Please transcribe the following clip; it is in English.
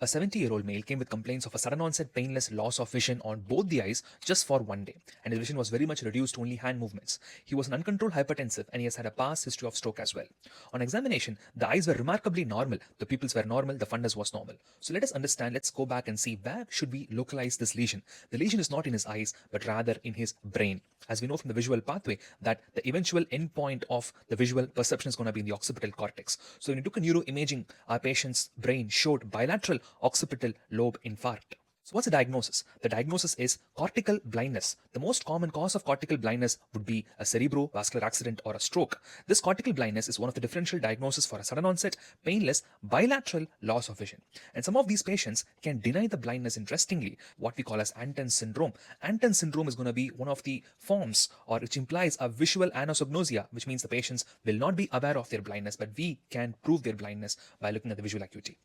A 70-year-old male came with complaints of a sudden onset painless loss of vision on both the eyes just for one day, and his vision was very much reduced to only hand movements. He was an uncontrolled hypertensive and he has had a past history of stroke as well. On examination, the eyes were remarkably normal, the pupils were normal, the fundus was normal. So let us understand, let's go back and see where should we localize this lesion. The lesion is not in his eyes, but rather in his brain. As we know from the visual pathway, that the eventual endpoint of the visual perception is going to be in the occipital cortex. So when we took a neuroimaging, our patient's brain showed bilateral occipital lobe infarct. So what's the diagnosis? The diagnosis is cortical blindness. The most common cause of cortical blindness would be a cerebrovascular accident or a stroke. This cortical blindness is one of the differential diagnoses for a sudden onset, painless, bilateral loss of vision. And some of these patients can deny the blindness, interestingly, what we call as Anton syndrome. Anton syndrome is going to be one of the forms or which implies a visual anosognosia, which means the patients will not be aware of their blindness, but we can prove their blindness by looking at the visual acuity.